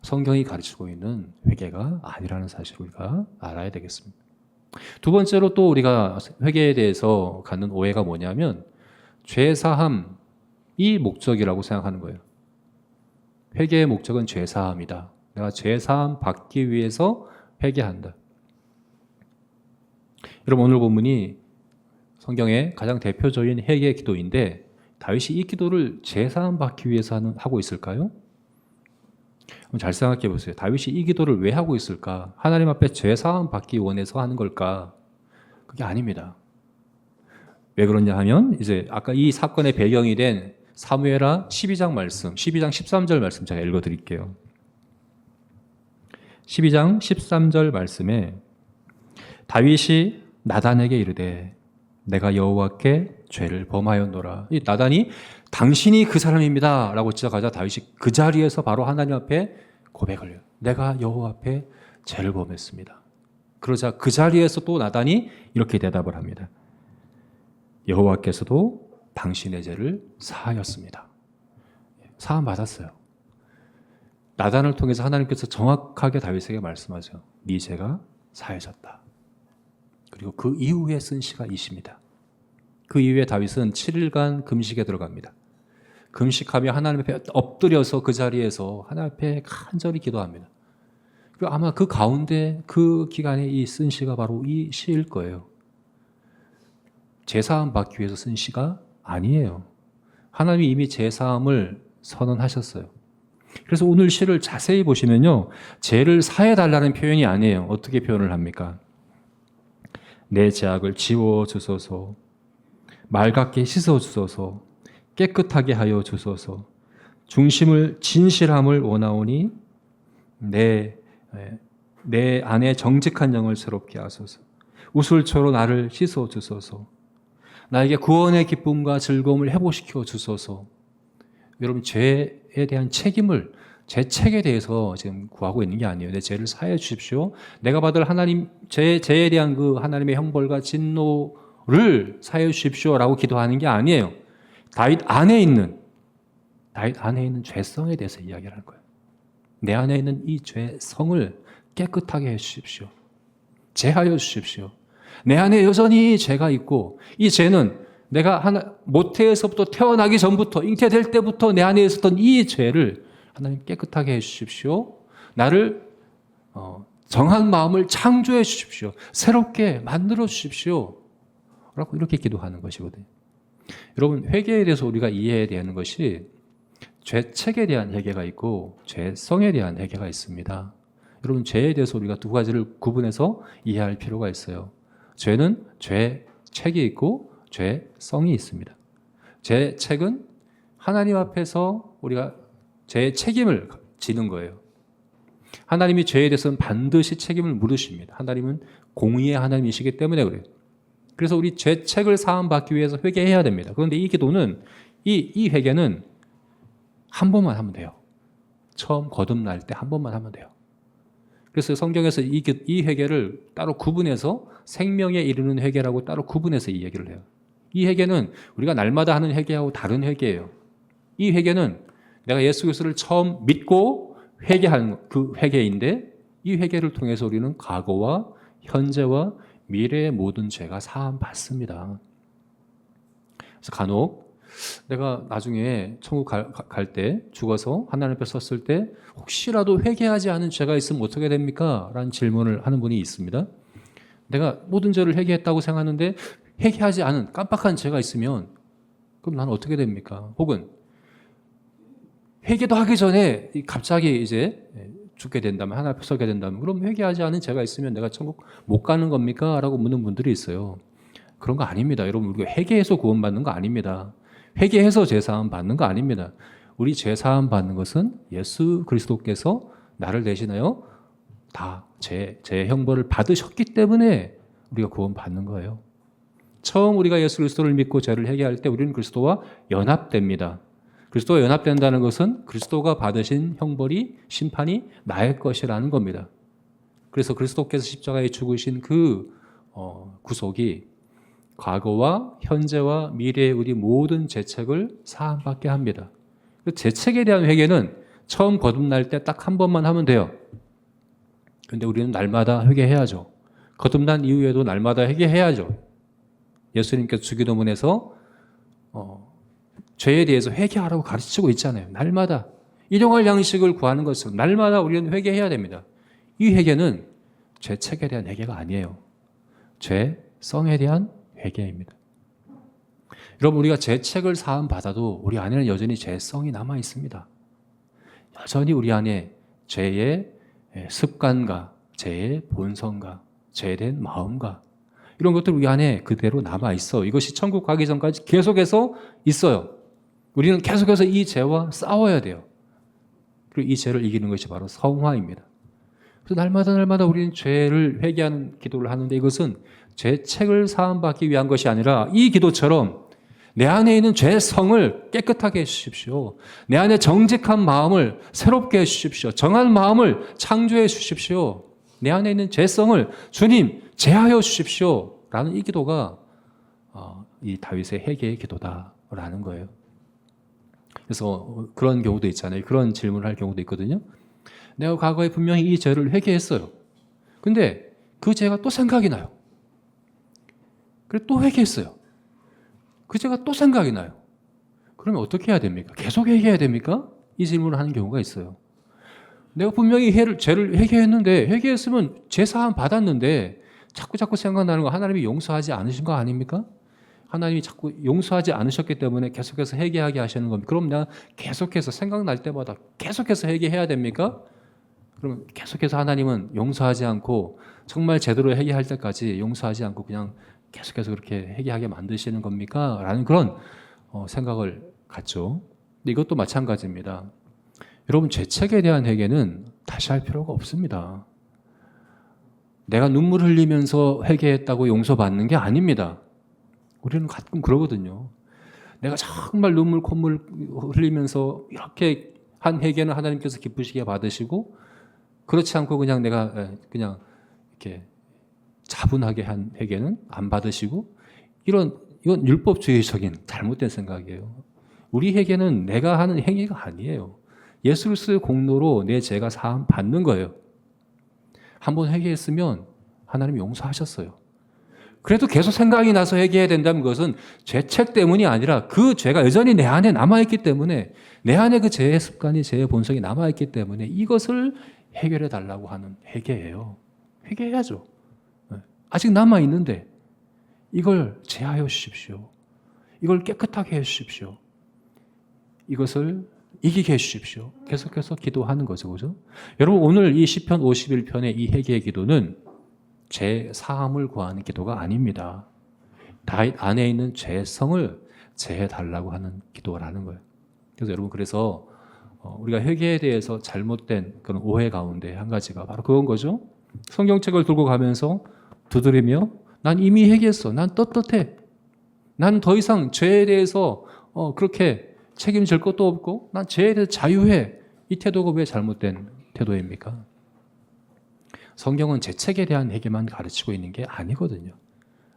Speaker 1: 성경이 가르치고 있는 회개가 아니라는 사실을 우리가 알아야 되겠습니다. 두 번째로 또 우리가 회개에 대해서 갖는 오해가 뭐냐면 죄사함이 목적이라고 생각하는 거예요. 회개의 목적은 죄사함이다. 내가 죄사함 받기 위해서 회개한다. 여러분, 오늘 본문이 성경의 가장 대표적인 회개 기도인데 다윗이 이 기도를 죄사함 받기 위해서 하고 있을까요? 잘 생각해 보세요. 다윗이 이 기도를 왜 하고 있을까? 하나님 앞에 죄사함 받기 원해서 하는 걸까? 그게 아닙니다. 왜 그러냐 하면 이제 아까 이 사건의 배경이 된 사무엘하 12장 말씀, 12장 13절 말씀 제가 읽어 드릴게요. 12장 13절 말씀에 다윗이 나단에게 이르되 내가 여호와께 죄를 범하였노라. 이 나단이 당신이 그 사람입니다 라고 지적하자 다윗이 그 자리에서 바로 하나님 앞에 고백을 해요. 내가 여호와 앞에 죄를 범했습니다. 그러자 그 자리에서 또 나단이 이렇게 대답을 합니다. 여호와께서도 당신의 죄를 사하였습니다. 사함 받았어요. 나단을 통해서 하나님께서 정확하게 다윗에게 말씀하죠. 네 죄가 사해졌다. 그리고 그 이후에 쓴 시가 이 시입니다. 그 이후에 다윗은 7일간 금식에 들어갑니다. 금식하며 하나님 앞에 엎드려서 그 자리에서 하나님 앞에 간절히 기도합니다. 그리고 아마 그 가운데 그 기간에 이 쓴 시가 바로 이 시일 거예요. 제사함 받기 위해서 쓴 시가 아니에요. 하나님이 이미 제사함을 선언하셨어요. 그래서 오늘 시를 자세히 보시면요, 죄를 사해달라는 표현이 아니에요. 어떻게 표현을 합니까? 내 죄악을 지워주소서, 맑게 씻어주소서, 깨끗하게 하여 주소서, 중심을 진실함을 원하오니 내 안에 정직한 영을 새롭게 하소서, 우슬초로 나를 씻어주소서, 나에게 구원의 기쁨과 즐거움을 회복시켜 주소서. 여러분, 죄에 대한 책임을, 제 책에 대해서 지금 구하고 있는 게 아니에요. 내 죄를 사해 주십시오. 내가 받을 하나님, 죄에 대한 그 하나님의 형벌과 진노를 사해 주십시오라고 기도하는 게 아니에요. 다윗 안에 있는 죄성에 대해서 이야기하는 거예요. 내 안에 있는 이 죄성을 깨끗하게 해 주십시오. 제하여 주십시오. 내 안에 여전히 죄가 있고, 이 죄는 내가 모태에서부터 태어나기 전부터, 잉태될 때부터 내 안에 있었던 이 죄를 하나님 깨끗하게 해 주십시오. 나를 정한 마음을 창조해 주십시오. 새롭게 만들어 주십시오. 라고 이렇게 기도하는 것이거든요. 여러분, 회개에 대해서 우리가 이해해야 되는 것이 죄책에 대한 회개가 있고 죄성에 대한 회개가 있습니다. 여러분, 죄에 대해서 우리가 두 가지를 구분해서 이해할 필요가 있어요. 죄는 죄책이 있고 죄성이 있습니다. 죄책은 하나님 앞에서 우리가 죄의 책임을 지는 거예요. 하나님이 죄에 대해서는 반드시 책임을 물으십니다. 하나님은 공의의 하나님이시기 때문에 그래요. 그래서 우리 죄책을 사함받기 위해서 회개해야 됩니다. 그런데 이 기도는, 이 회개는 한 번만 하면 돼요. 처음 거듭날 때 한 번만 하면 돼요. 그래서 성경에서 이 회개를 따로 구분해서 생명에 이르는 회개라고 따로 구분해서 이 얘기를 해요. 이 회개는 우리가 날마다 하는 회개하고 다른 회개예요. 이 회개는 내가 예수 그리스도를 처음 믿고 회개하는 그 회개인데, 이 회개를 통해서 우리는 과거와 현재와 미래의 모든 죄가 사함 받습니다. 그래서 간혹 내가 나중에 천국 갈 때 죽어서 하나님 앞에 섰을 때 혹시라도 회개하지 않은 죄가 있으면 어떻게 됩니까? 라는 질문을 하는 분이 있습니다. 내가 모든 죄를 회개했다고 생각하는데 회개하지 않은 깜빡한 죄가 있으면 그럼 나는 어떻게 됩니까? 혹은 회개도 하기 전에 갑자기 이제 죽게 된다면, 하나님 앞에 서게 된다면 그럼 회개하지 않은 죄가 있으면 내가 천국 못 가는 겁니까? 라고 묻는 분들이 있어요. 그런 거 아닙니다. 여러분, 우리가 회개해서 구원받는 거 아닙니다. 회개해서 죄사함 받는 거 아닙니다. 우리 죄사함 받는 것은 예수 그리스도께서 나를 대신하여 다 제 형벌을 받으셨기 때문에 우리가 구원받는 거예요. 처음 우리가 예수 그리스도를 믿고 죄를 회개할 때 우리는 그리스도와 연합됩니다. 그리스도와 연합된다는 것은 그리스도가 받으신 형벌이, 심판이 나의 것이라는 겁니다. 그래서 그리스도께서 십자가에 죽으신 그 구속이 과거와 현재와 미래의 우리 모든 죄책을 사함받게 합니다. 그 죄책에 대한 회개는 처음 거듭날 때 딱 한 번만 하면 돼요. 그런데 우리는 날마다 회개해야죠. 거듭난 이후에도 날마다 회개해야죠. 예수님께서 주기도문에서 죄에 대해서 회개하라고 가르치고 있잖아요. 날마다 일용할 양식을 구하는 것은 날마다 우리는 회개해야 됩니다. 이 회개는 죄책에 대한 회개가 아니에요. 죄성에 대한 회개입니다. 여러분, 우리가 죄책을 사함 받아도 우리 안에는 여전히 죄성이 남아 있습니다. 여전히 우리 안에 죄의 습관과 죄의 본성과 죄된 마음과 이런 것들 우리 안에 그대로 남아 있어. 이것이 천국 가기 전까지 계속해서 있어요. 우리는 계속해서 이 죄와 싸워야 돼요. 그리고 이 죄를 이기는 것이 바로 성화입니다. 그래서 날마다 우리는 죄를 회개하는 기도를 하는데 이것은 죄책을 사함받기 위한 것이 아니라 이 기도처럼 내 안에 있는 죄성을 깨끗하게 해주십시오. 내 안에 정직한 마음을 새롭게 해주십시오. 정한 마음을 창조해 주십시오. 내 안에 있는 죄성을 주님 제하여 주십시오. 라는 이 기도가 이 다윗의 회개의 기도다라는 거예요. 그래서 그런 경우도 있잖아요. 그런 질문을 할 경우도 있거든요. 내가 과거에 분명히 이 죄를 회개했어요. 근데 그 죄가 또 생각이 나요. 그래서 또 회개했어요. 그 죄가 또 생각이 나요. 그러면 어떻게 해야 됩니까? 계속 회개해야 됩니까? 이 질문을 하는 경우가 있어요. 내가 분명히 죄를 회개했는데, 회개했으면 죄사함 받았는데 자꾸 생각나는 거 하나님이 용서하지 않으신 거 아닙니까? 하나님이 자꾸 용서하지 않으셨기 때문에 계속해서 회개하게 하시는 겁니다. 그럼 내가 계속해서 생각날 때마다 계속해서 회개해야 됩니까? 그러면 계속해서 하나님은 용서하지 않고 정말 제대로 회개할 때까지 용서하지 않고 그냥 계속해서 그렇게 회개하게 만드시는 겁니까? 라는 그런 생각을 갖죠. 근데 이것도 마찬가지입니다. 여러분, 죄책에 대한 회개는 다시 할 필요가 없습니다. 내가 눈물 흘리면서 회개했다고 용서받는 게 아닙니다. 우리는 가끔 그러거든요. 내가 정말 눈물 콧물 흘리면서 이렇게 한 회개는 하나님께서 기쁘시게 받으시고, 그렇지 않고 그냥 내가 그냥 이렇게 차분하게 한 회개는 안 받으시고, 이건 율법주의적인 잘못된 생각이에요. 우리 회개는 내가 하는 행위가 아니에요. 예수 그리스도의 공로로 내 죄가 사함 받는 거예요. 한번 회개했으면 하나님이 용서하셨어요. 그래도 계속 생각이 나서 회개해야 된다는 것은 죄책 때문이 아니라 그 죄가 여전히 내 안에 남아있기 때문에, 내 안에 그 죄의 습관이, 죄의 본성이 남아있기 때문에 이것을 해결해 달라고 하는 회개예요. 회개해야죠. 아직 남아있는데 이걸 제하여 주십시오. 이걸 깨끗하게 해주십시오. 이것을 이기게 해주십시오. 계속해서 기도하는 거죠. 그죠? 여러분, 오늘 이 시편 51편의 이 회개의 기도는 죄 사함을 구하는 기도가 아닙니다. 다윗 안에 있는 죄성을 제해 달라고 하는 기도라는 거예요. 그래서 여러분, 그래서 우리가 회개에 대해서 잘못된 그런 오해 가운데 한 가지가 바로 그건 거죠. 성경책을 들고 가면서 두드리며 난 이미 회개했어. 난 떳떳해. 난 더 이상 죄에 대해서 그렇게 책임질 것도 없고 난 죄에 대해서 자유해. 이 태도가 왜 잘못된 태도입니까? 성경은 죄책에 대한 회개만 가르치고 있는 게 아니거든요.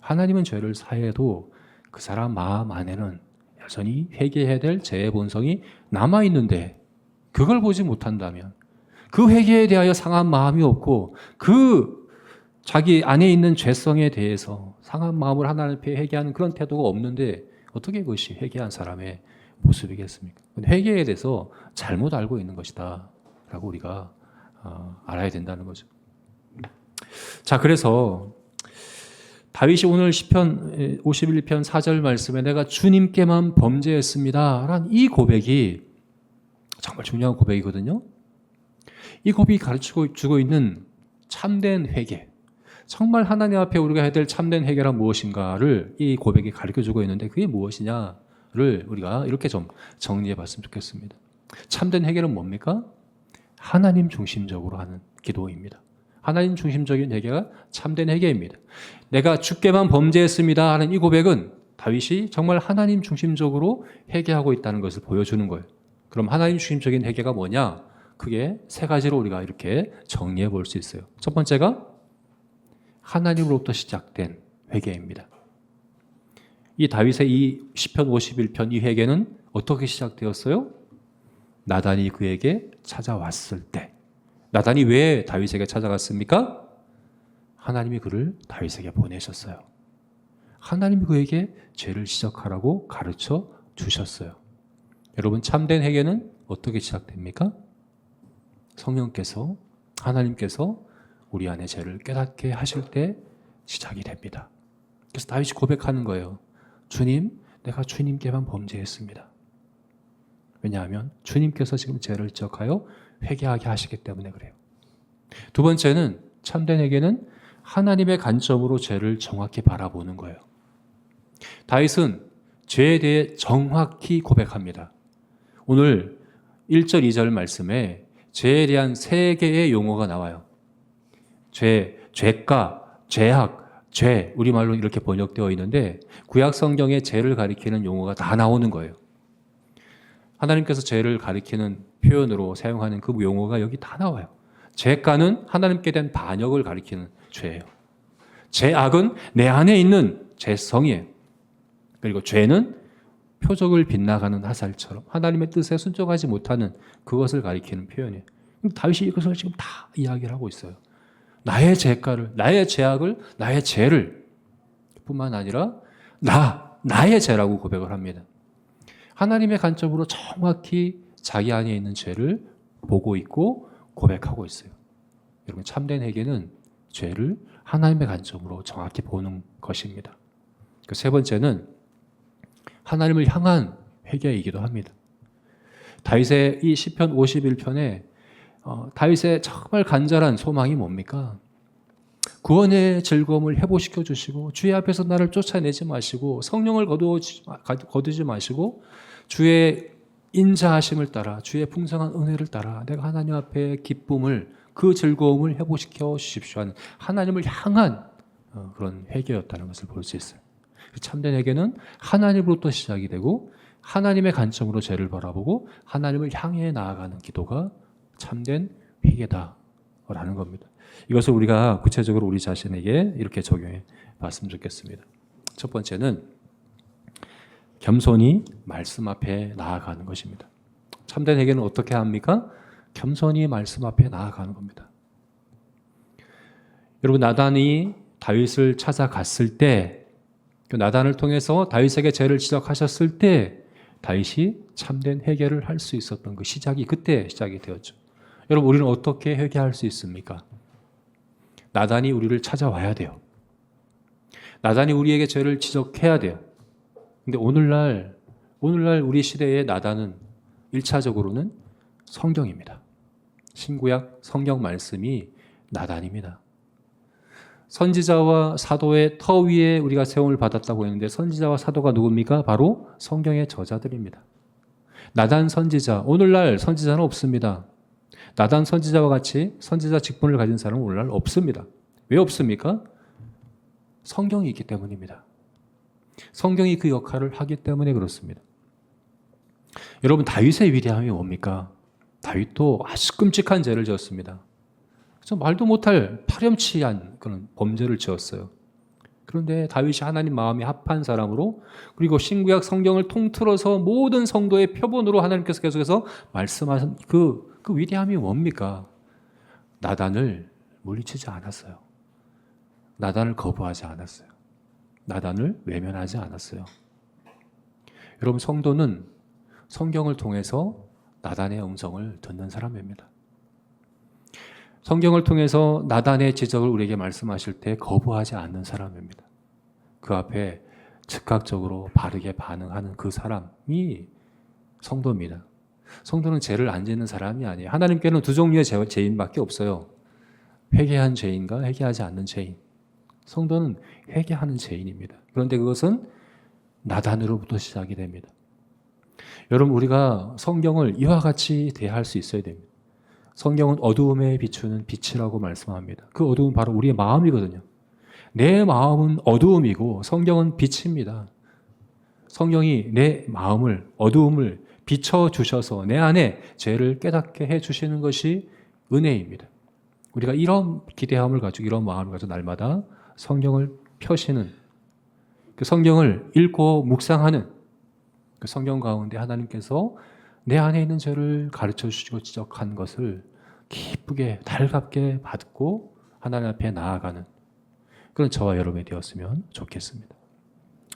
Speaker 1: 하나님은 죄를 사해도 그 사람 마음 안에는 여전히 회개해야 될 죄의 본성이 남아있는데 그걸 보지 못한다면, 그 회개에 대하여 상한 마음이 없고 그 자기 안에 있는 죄성에 대해서 상한 마음을 하나님 앞에 회개하는 그런 태도가 없는데 어떻게 그것이 회개한 사람의 모습이겠습니까? 회개에 대해서 잘못 알고 있는 것이다 라고 우리가 알아야 된다는 거죠. 자, 그래서 다윗이 오늘 시편 51편 4절 말씀에 내가 주님께만 범죄했습니다 라는 이 고백이 정말 중요한 고백이거든요. 이 고백이 가르치고 주고 있는 참된 회개, 정말 하나님 앞에 우리가 해야 될 참된 회개란 무엇인가를 이 고백이 가르쳐주고 있는데 그게 무엇이냐를 우리가 이렇게 좀 정리해 봤으면 좋겠습니다. 참된 회개는 뭡니까? 하나님 중심적으로 하는 기도입니다. 하나님 중심적인 회개가 참된 회개입니다. 내가 주께만 범죄했습니다 하는 이 고백은 다윗이 정말 하나님 중심적으로 회개하고 있다는 것을 보여주는 거예요. 그럼 하나님 중심적인 회개가 뭐냐? 크게 세 가지로 우리가 이렇게 정리해 볼 수 있어요. 첫 번째가 하나님으로부터 시작된 회개입니다. 이 다윗의 이 시편 51편 이 회개는 어떻게 시작되었어요? 나단이 그에게 찾아왔을 때. 나단이 왜 다윗에게 찾아갔습니까? 하나님이 그를 다윗에게 보내셨어요. 하나님이 그에게 죄를 지적하라고 가르쳐 주셨어요. 여러분, 참된 회개는 어떻게 시작됩니까? 성령께서, 하나님께서 우리 안에 죄를 깨닫게 하실 때 시작이 됩니다. 그래서 다윗이 고백하는 거예요. 주님, 내가 주님께만 범죄했습니다. 왜냐하면 주님께서 지금 죄를 지적하여 회개하게 하시기 때문에 그래요. 두 번째는 참된 회개는 하나님의 관점으로 죄를 정확히 바라보는 거예요. 다윗은 죄에 대해 정확히 고백합니다. 오늘 1절, 2절 말씀에 죄에 대한 세 개의 용어가 나와요. 죄, 죄가, 죄악, 죄, 우리말로 이렇게 번역되어 있는데 구약 성경에 죄를 가리키는 용어가 다 나오는 거예요. 하나님께서 죄를 가리키는 표현으로 사용하는 그 용어가 여기 다 나와요. 죄가는 하나님께 대한 반역을 가리키는 죄예요. 죄악은 내 안에 있는 죄성이에요. 그리고 죄는 표적을 빗나가는 화살처럼 하나님의 뜻에 순종하지 못하는 그것을 가리키는 표현이에요. 다윗이 이것을 지금 다 이야기를 하고 있어요. 나의 죄가를, 나의 죄악을, 나의 죄를 뿐만 아니라 나의 죄라고 고백을 합니다. 하나님의 관점으로 정확히 자기 안에 있는 죄를 보고 있고 고백하고 있어요. 여러분, 참된 회개는 죄를 하나님의 관점으로 정확히 보는 것입니다. 그 세 번째는 하나님을 향한 회개이기도 합니다. 다윗의 이 시편 51편에 다윗의 정말 간절한 소망이 뭡니까? 구원의 즐거움을 회복시켜 주시고 주의 앞에서 나를 쫓아내지 마시고 성령을 거두지 마시고 주의 인자하심을 따라 주의 풍성한 은혜를 따라 내가 하나님 앞에 기쁨을 그 즐거움을 회복시켜 주십시오 하는 하나님을 향한 그런 회개였다는 것을 볼 수 있어요. 참된 회개는 하나님으로부터 시작이 되고 하나님의 관점으로 죄를 바라보고 하나님을 향해 나아가는 기도가 참된 회개다라는 겁니다. 이것을 우리가 구체적으로 우리 자신에게 이렇게 적용해 봤으면 좋겠습니다. 첫 번째는 겸손히 말씀 앞에 나아가는 것입니다. 참된 회개는 어떻게 합니까? 겸손히 말씀 앞에 나아가는 겁니다. 여러분, 나단이 다윗을 찾아갔을 때, 그 나단을 통해서 다윗에게 죄를 지적하셨을 때 다윗이 참된 회개를 할 수 있었던 그 시작이 그때 시작이 되었죠. 여러분, 우리는 어떻게 회개할 수 있습니까? 나단이 우리를 찾아와야 돼요. 나단이 우리에게 죄를 지적해야 돼요. 근데 오늘날 우리 시대의 나단은 1차적으로는 성경입니다. 신구약 성경 말씀이 나단입니다. 선지자와 사도의 터 위에 우리가 세움을 받았다고 했는데 선지자와 사도가 누굽니까? 바로 성경의 저자들입니다. 나단 선지자, 오늘날 선지자는 없습니다. 나단 선지자와 같이 선지자 직분을 가진 사람은 오늘날 없습니다. 왜 없습니까? 성경이 있기 때문입니다. 성경이 그 역할을 하기 때문에 그렇습니다. 여러분, 다윗의 위대함이 뭡니까? 다윗도 아주 끔찍한 죄를 지었습니다. 그래서 말도 못할 파렴치한 그런 범죄를 지었어요. 그런데 다윗이 하나님 마음에 합한 사람으로, 그리고 신구약 성경을 통틀어서 모든 성도의 표본으로 하나님께서 계속해서 말씀하신 그 위대함이 뭡니까? 나단을 물리치지 않았어요. 나단을 거부하지 않았어요. 나단을 외면하지 않았어요. 여러분, 성도는 성경을 통해서 나단의 음성을 듣는 사람입니다. 성경을 통해서 나단의 지적을 우리에게 말씀하실 때 거부하지 않는 사람입니다. 그 앞에 즉각적으로 바르게 반응하는 그 사람이 성도입니다. 성도는 죄를 안 짓는 사람이 아니에요. 하나님께는 두 종류의 죄인밖에 없어요. 회개한 죄인과 회개하지 않는 죄인. 성도는 회개하는 죄인입니다. 그런데 그것은 나단으로부터 시작이 됩니다. 여러분, 우리가 성경을 이와 같이 대할 수 있어야 됩니다. 성경은 어두움에 비추는 빛이라고 말씀합니다. 그 어두움은 바로 우리의 마음이거든요. 내 마음은 어두움이고 성경은 빛입니다. 성경이 내 마음을, 어두움을 비춰주셔서 내 안에 죄를 깨닫게 해주시는 것이 은혜입니다. 우리가 이런 기대함을 가지고, 이런 마음을 가지고 날마다 성경을 펴시는, 그 성경을 읽고 묵상하는 그 성경 가운데 하나님께서 내 안에 있는 죄를 가르쳐 주시고 지적한 것을 기쁘게 달갑게 받고 하나님 앞에 나아가는 그런 저와 여러분이 되었으면 좋겠습니다.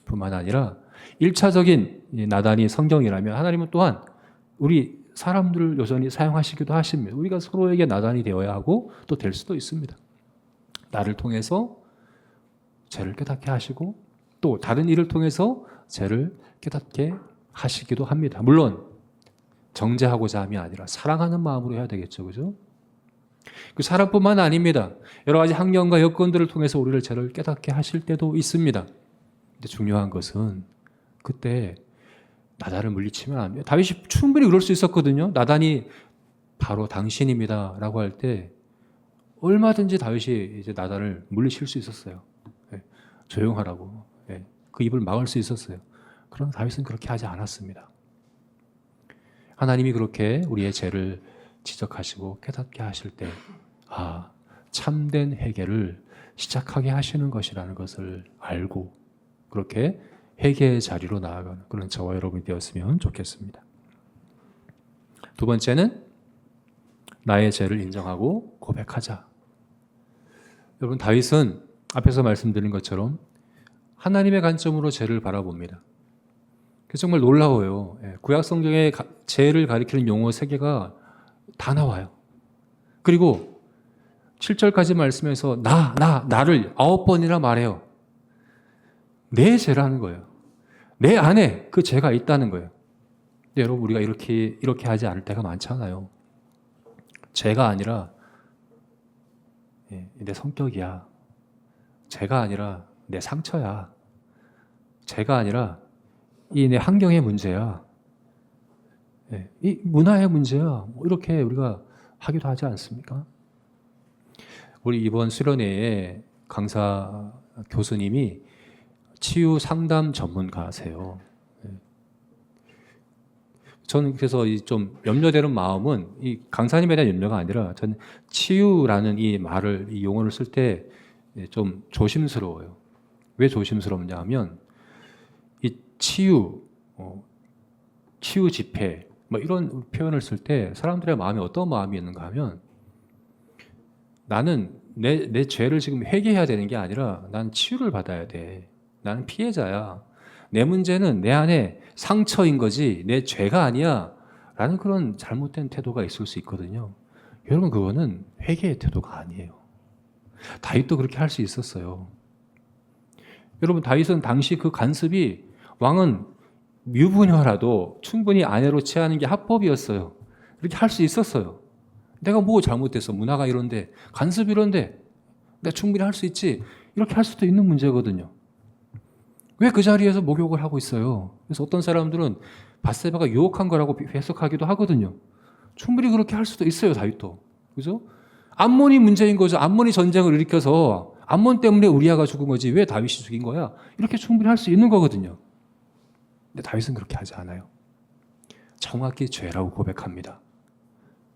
Speaker 1: 뿐만 아니라 1차적인 나단이 성경이라면 하나님은 또한 우리 사람들을 여전히 사용하시기도 하십니다. 우리가 서로에게 나단이 되어야 하고 또 될 수도 있습니다. 나를 통해서 죄를 깨닫게 하시고 또 다른 일을 통해서 죄를 깨닫게 하시기도 합니다. 물론 정죄하고자 함이 아니라 사랑하는 마음으로 해야 되겠죠. 그죠? 그 사랑뿐만 아닙니다. 여러 가지 환경과 여건들을 통해서 우리를 죄를 깨닫게 하실 때도 있습니다. 근데 중요한 것은 그때 나단을 물리치면 안 돼요. 다윗이 충분히 그럴 수 있었거든요. 나단이 바로 당신입니다 라고 할 때 얼마든지 다윗이 이제 나단을 물리칠 수 있었어요. 조용하라고. 그 입을 막을 수 있었어요. 그러나 다윗은 그렇게 하지 않았습니다. 하나님이 그렇게 우리의 죄를 지적하시고 깨닫게 하실 때 참된 회개를 시작하게 하시는 것이라는 것을 알고 그렇게 회개의 자리로 나아가는 그런 저와 여러분이 되었으면 좋겠습니다. 두 번째는 나의 죄를 인정하고 고백하자. 여러분, 다윗은 앞에서 말씀드린 것처럼 하나님의 관점으로 죄를 바라봅니다. 그래서 정말 놀라워요. 구약 성경에 죄를 가리키는 용어 3개가 다 나와요. 그리고 7절까지 말씀에서 나를 9번이나 말해요. 내 죄라는 거예요. 내 안에 그 죄가 있다는 거예요. 근데 여러분, 우리가 이렇게 하지 않을 때가 많잖아요. 죄가 아니라 내 성격이야. 죄가 아니라 내 상처야. 죄가 아니라 이 내 환경의 문제야. 이 문화의 문제야. 이렇게 우리가 하기도 하지 않습니까? 우리 이번 수련회에 강사 교수님이 치유 상담 전문가세요. 저는 그래서 좀 염려되는 마음은 이 강사님에 대한 염려가 아니라 저는 치유라는 이 말을, 이 용어를 쓸 때 좀 조심스러워요. 왜 조심스럽냐 하면 이 치유 집회 이런 표현을 쓸 때 사람들의 마음이 어떤 마음이 있는가 하면 나는 내 죄를 지금 회개해야 되는 게 아니라 난 치유를 받아야 돼. 나는 피해자야. 내 문제는 내 안에 상처인 거지 내 죄가 아니야 라는 그런 잘못된 태도가 있을 수 있거든요. 여러분, 그거는 회개의 태도가 아니에요. 다윗도 그렇게 할 수 있었어요. 여러분, 다윗은 당시 그 간습이 왕은 유부녀라도 충분히 아내로 취하는 게 합법이었어요. 그렇게 할 수 있었어요. 내가 뭐 잘못했어? 문화가 이런데, 간습 이런데 내가 충분히 할 수 있지. 이렇게 할 수도 있는 문제거든요. 왜 그 자리에서 목욕을 하고 있어요? 그래서 어떤 사람들은 밧세바가 유혹한 거라고 해석하기도 하거든요. 충분히 그렇게 할 수도 있어요, 다윗도. 그죠? 암몬이 문제인 거죠. 암몬이 전쟁을 일으켜서 암몬 때문에 우리아가 죽은 거지 왜 다윗이 죽인 거야? 이렇게 충분히 할 수 있는 거거든요. 근데 다윗은 그렇게 하지 않아요. 정확히 죄라고 고백합니다.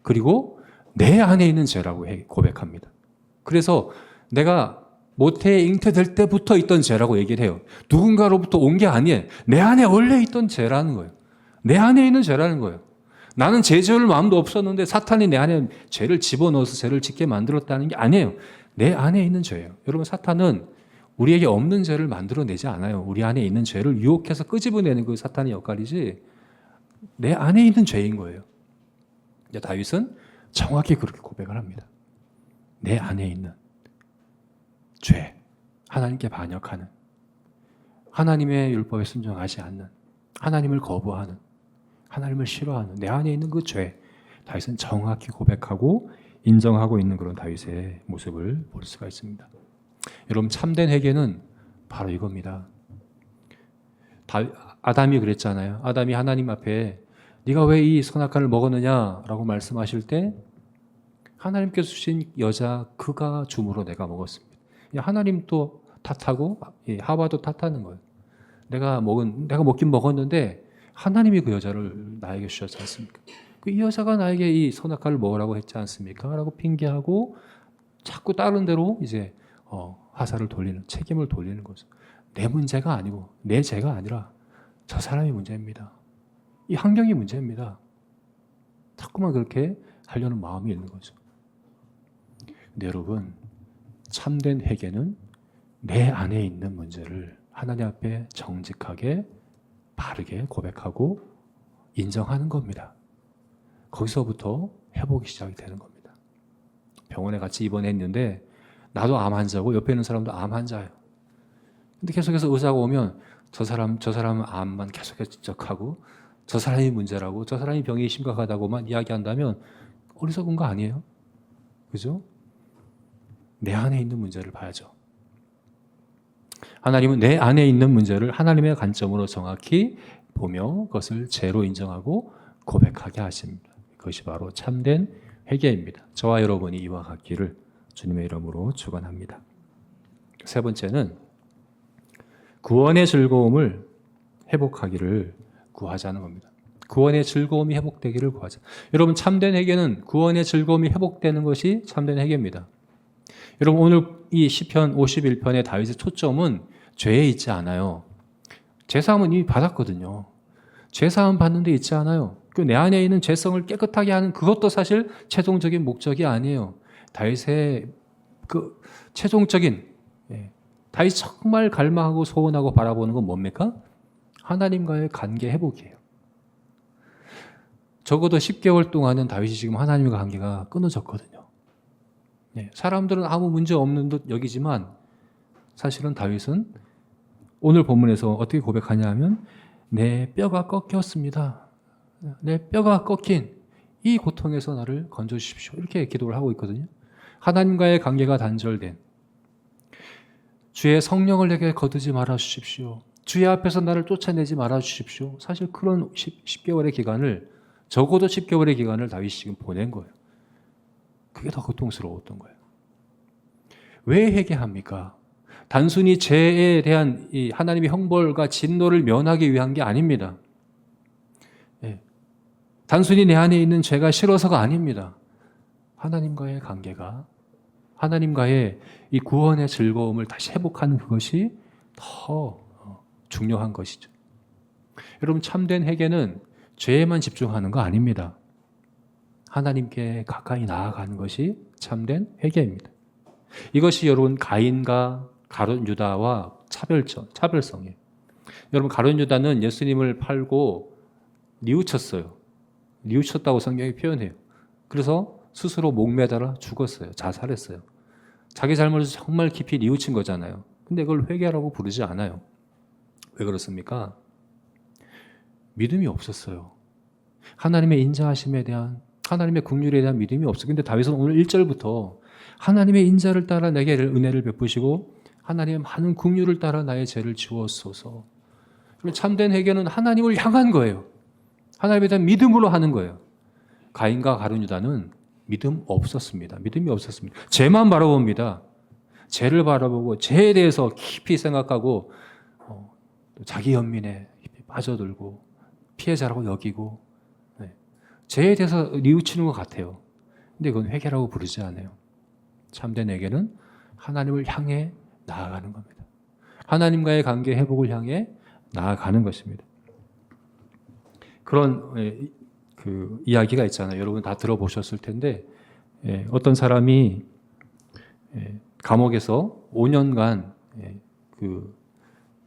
Speaker 1: 그리고 내 안에 있는 죄라고 고백합니다. 그래서 내가 모태에 잉태될 때부터 있던 죄라고 얘기를 해요. 누군가로부터 온 게 아니에요. 내 안에 원래 있던 죄라는 거예요. 내 안에 있는 죄라는 거예요. 나는 죄 지을 마음도 없었는데 사탄이 내 안에 죄를 집어넣어서 죄를 짓게 만들었다는 게 아니에요. 내 안에 있는 죄예요. 여러분, 사탄은 우리에게 없는 죄를 만들어내지 않아요. 우리 안에 있는 죄를 유혹해서 끄집어내는 그 사탄의 역할이지 내 안에 있는 죄인 거예요. 다윗은 정확히 그렇게 고백을 합니다. 내 안에 있는 죄, 하나님께 반역하는, 하나님의 율법에 순종하지 않는, 하나님을 거부하는, 하나님을 싫어하는 내 안에 있는 그 죄, 다윗은 정확히 고백하고 인정하고 있는 그런 다윗의 모습을 볼 수가 있습니다. 여러분, 참된 회개는 바로 이겁니다. 아담이 그랬잖아요. 아담이 하나님 앞에 네가 왜 이 선악과를 먹었느냐라고 말씀하실 때 하나님께서 주신 여자 그가 줌으로 내가 먹었습니다. 하나님도 탓하고 하와도 탓하는 거예요. 내가 먹긴 먹었는데 하나님이 그 여자를 나에게 주셨지 않습니까? 이 여자가 나에게 이 선악과를 먹으라고 했지 않습니까? 라고 핑계하고 자꾸 다른 데로 이제 화살을 돌리는, 책임을 돌리는 거죠. 내 문제가 아니고 내 죄가 아니라 저 사람이 문제입니다. 이 환경이 문제입니다. 자꾸만 그렇게 하려는 마음이 있는 거죠. 근데 여러분, 참된 회개는 내 안에 있는 문제를 하나님 앞에 정직하게 바르게 고백하고 인정하는 겁니다. 거기서부터 회복이 시작이 되는 겁니다. 병원에 같이 입원했는데 나도 암 환자고 옆에 있는 사람도 암 환자예요. 근데 계속해서 의사가 오면 저 사람은 암만 계속해서 지적하고 저 사람이 문제라고, 저 사람이 병이 심각하다고만 이야기한다면 어리석은 거 아니에요? 그죠? 내 안에 있는 문제를 봐야죠. 하나님은 내 안에 있는 문제를 하나님의 관점으로 정확히 보며 그것을 죄로 인정하고 고백하게 하십니다. 그것이 바로 참된 회개입니다. 저와 여러분이 이와 같기를 주님의 이름으로 축원합니다. 세 번째는 구원의 즐거움을 회복하기를 구하자는 겁니다. 구원의 즐거움이 회복되기를 구하자. 여러분, 참된 회개는 구원의 즐거움이 회복되는 것이 참된 회개입니다. 여러분, 오늘 이 시편 51편의 다윗의 초점은 죄에 있지 않아요. 죄사함은 이미 받았거든요. 죄사함 받는 데 있지 않아요. 그 내 안에 있는 죄성을 깨끗하게 하는 그것도 사실 최종적인 목적이 아니에요. 다윗의 그 최종적인, 다윗이 정말 갈망하고 소원하고 바라보는 건 뭡니까? 하나님과의 관계 회복이에요. 적어도 10개월 동안은 다윗이 지금 하나님과 관계가 끊어졌거든요. 사람들은 아무 문제 없는 듯 여기지만 사실은 다윗은 오늘 본문에서 어떻게 고백하냐 하면 내 뼈가 꺾였습니다. 내 뼈가 꺾인 이 고통에서 나를 건져주십시오. 이렇게 기도를 하고 있거든요. 하나님과의 관계가 단절된, 주의 성령을 내게 거두지 말아 주십시오. 주의 앞에서 나를 쫓아내지 말아 주십시오. 사실 그런 10개월의 기간을, 적어도 10개월의 기간을 다윗이 지금 보낸 거예요. 그게 더 고통스러웠던 거예요. 왜 회개합니까? 단순히 죄에 대한 이 하나님의 형벌과 진노를 면하기 위한 게 아닙니다. 단순히 내 안에 있는 죄가 싫어서가 아닙니다. 하나님과의 관계가, 하나님과의 이 구원의 즐거움을 다시 회복하는 그것이 더 중요한 것이죠. 여러분, 참된 회개는 죄에만 집중하는 거 아닙니다. 하나님께 가까이 나아가는 것이 참된 회개입니다. 이것이 여러분 가인과 가룟 유다와 차별성이에요. 여러분, 가룟 유다는 예수님을 팔고 뉘우쳤어요. 뉘우쳤다고 성경이 표현해요. 그래서 스스로 목매달아 죽었어요. 자살했어요. 자기 잘못을 정말 깊이 뉘우친 거잖아요. 근데 그걸 회개라고 부르지 않아요. 왜 그렇습니까? 믿음이 없었어요. 하나님의 인자하심에 대한, 하나님의 긍휼에 대한 믿음이 없어요. 근데 다윗은 오늘 1절부터 하나님의 인자를 따라 내게 은혜를 베푸시고 하나님의 많은 긍휼을 따라 나의 죄를 지웠소서. 참된 회개는 하나님을 향한 거예요. 하나님에 대한 믿음으로 하는 거예요. 가인과 가룟 유다는 믿음이 없었습니다. 죄만 바라봅니다. 죄를 바라보고 죄에 대해서 깊이 생각하고 자기 연민에 깊이 빠져들고 피해자라고 여기고 죄에 대해서 뉘우치는 것 같아요. 근데 그건 회개라고 부르지 않아요. 참된 회개는 하나님을 향해 나아가는 겁니다. 하나님과의 관계 회복을 향해 나아가는 것입니다. 그런 그 이야기가 있잖아요. 여러분 다 들어보셨을 텐데 어떤 사람이 감옥에서 5년간 그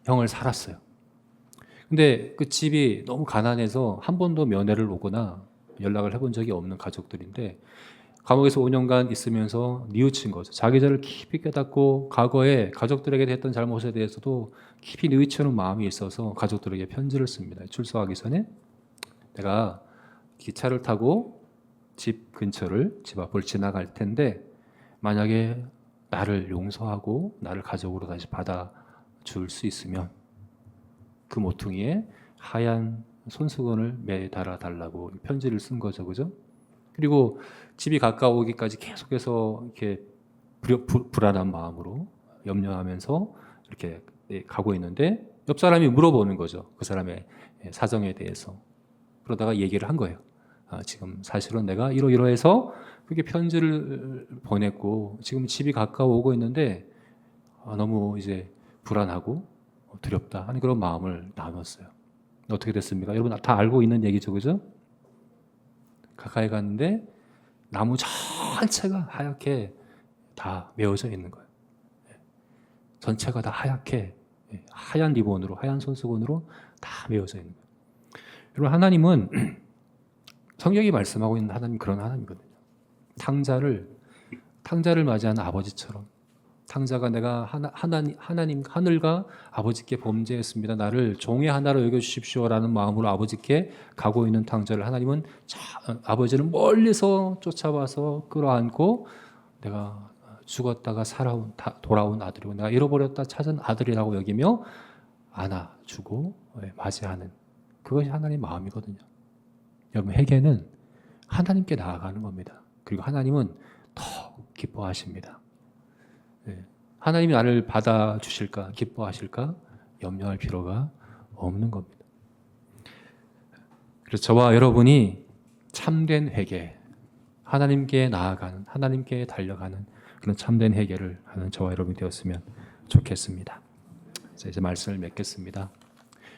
Speaker 1: 형을 살았어요. 근데 그 집이 너무 가난해서 한 번도 면회를 오거나 연락을 해본 적이 없는 가족들인데 감옥에서 5년간 있으면서 뉘우친 거죠. 자기 죄를 깊이 깨닫고 과거에 가족들에게 했던 잘못에 대해서도 깊이 뉘우치는 마음이 있어서 가족들에게 편지를 씁니다. 출소하기 전에 내가 기차를 타고 집 근처를 집 앞을 지나갈 텐데 만약에 나를 용서하고 나를 가족으로 다시 받아줄 수 있으면 그 모퉁이에 하얀 손수건을 매달아 달라고 편지를 쓴 거죠, 그죠? 그리고 집이 가까우기까지 계속해서 이렇게 불안한 마음으로 염려하면서 이렇게 가고 있는데 옆 사람이 물어보는 거죠, 그 사람의 사정에 대해서. 그러다가 얘기를 한 거예요. 지금 사실은 내가 이러이러해서 그렇게 편지를 보냈고 지금 집이 가까워오고 있는데 너무 이제 불안하고 두렵다 하는 그런 마음을 나눴어요. 어떻게 됐습니까? 여러분 다 알고 있는 얘기죠, 그죠? 가까이 갔는데 나무 전체가 하얗게 다 메워져 있는 거예요. 전체가 다 하얗게 하얀 리본으로 하얀 손수건으로 다 메워져 있는 거예요. 여러분 하나님은 성경이 말씀하고 있는 하나님 그런 하나님이거든요. 탕자를 맞이하는 아버지처럼 탕자가 내가 하나님 하늘과 아버지께 범죄했습니다. 나를 종의 하나로 여겨주십시오라는 마음으로 아버지께 가고 있는 탕자를 하나님은 아버지를 멀리서 쫓아와서 끌어안고 내가 죽었다가 돌아온 아들이고 내가 잃어버렸다 찾은 아들이라고 여기며 안아주고 맞이하는 그것이 하나님의 마음이거든요. 여러분 회개는 하나님께 나아가는 겁니다. 그리고 하나님은 더 기뻐하십니다. 하나님이 나를 받아주실까 기뻐하실까 염려할 필요가 없는 겁니다. 그래서 저와 여러분이 참된 회개, 하나님께 나아가는 하나님께 달려가는 그런 참된 회개를 하는 저와 여러분이 되었으면 좋겠습니다. 이제 말씀을 맺겠습니다.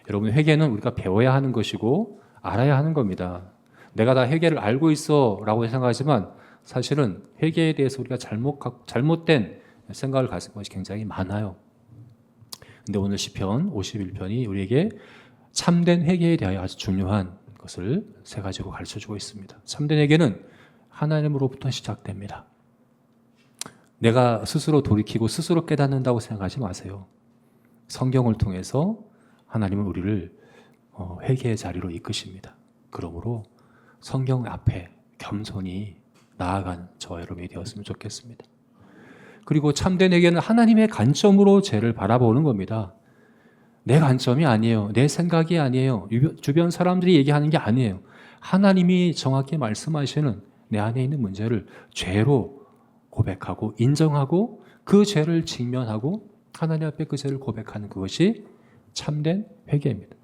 Speaker 1: 여러분 회개는 우리가 배워야 하는 것이고 알아야 하는 겁니다. 내가 다 회개를 알고 있어 라고 생각하지만 사실은 회개에 대해서 우리가 잘못된 생각을 가진 것이 굉장히 많아요. 근데 오늘 시편 51편이 우리에게 참된 회개에 대하여 아주 중요한 것을 세 가지로 가르쳐주고 있습니다. 참된 회개는 하나님으로부터 시작됩니다. 내가 스스로 돌이키고 스스로 깨닫는다고 생각하지 마세요. 성경을 통해서 하나님은 우리를 회개의 자리로 이끄십니다. 그러므로 성경 앞에 겸손히 나아가는 저와 여러분이 되었으면 좋겠습니다. 그리고 참된 회개는 하나님의 관점으로 죄를 바라보는 겁니다. 내 관점이 아니에요. 내 생각이 아니에요. 주변 사람들이 얘기하는 게 아니에요. 하나님이 정확히 말씀하시는 내 안에 있는 문제를 죄로 고백하고 인정하고 그 죄를 직면하고 하나님 앞에 그 죄를 고백하는 그것이 참된 회개입니다.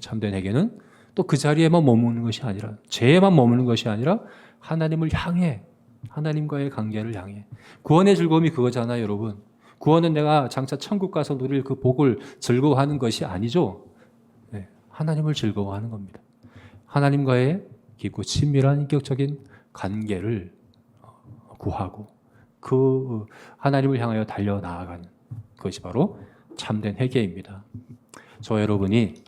Speaker 1: 참된 회개는 또 그 자리에만 머무는 것이 아니라 죄에만 머무는 것이 아니라 하나님을 향해 하나님과의 관계를 향해 구원의 즐거움이 그거잖아요, 여러분. 구원은 내가 장차 천국 가서 누릴 그 복을 즐거워하는 것이 아니죠. 하나님을 즐거워하는 겁니다. 하나님과의 깊고 친밀한 인격적인 관계를 구하고 그 하나님을 향하여 달려나아가는 그것이 바로 참된 회개입니다. 저 여러분이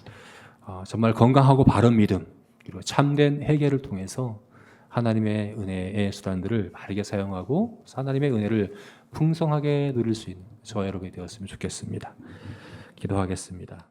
Speaker 1: 정말 건강하고 바른 믿음 그리고 참된 회개를 통해서 하나님의 은혜의 수단들을 바르게 사용하고 하나님의 은혜를 풍성하게 누릴 수 있는 저와 여러분이 되었으면 좋겠습니다. 기도하겠습니다.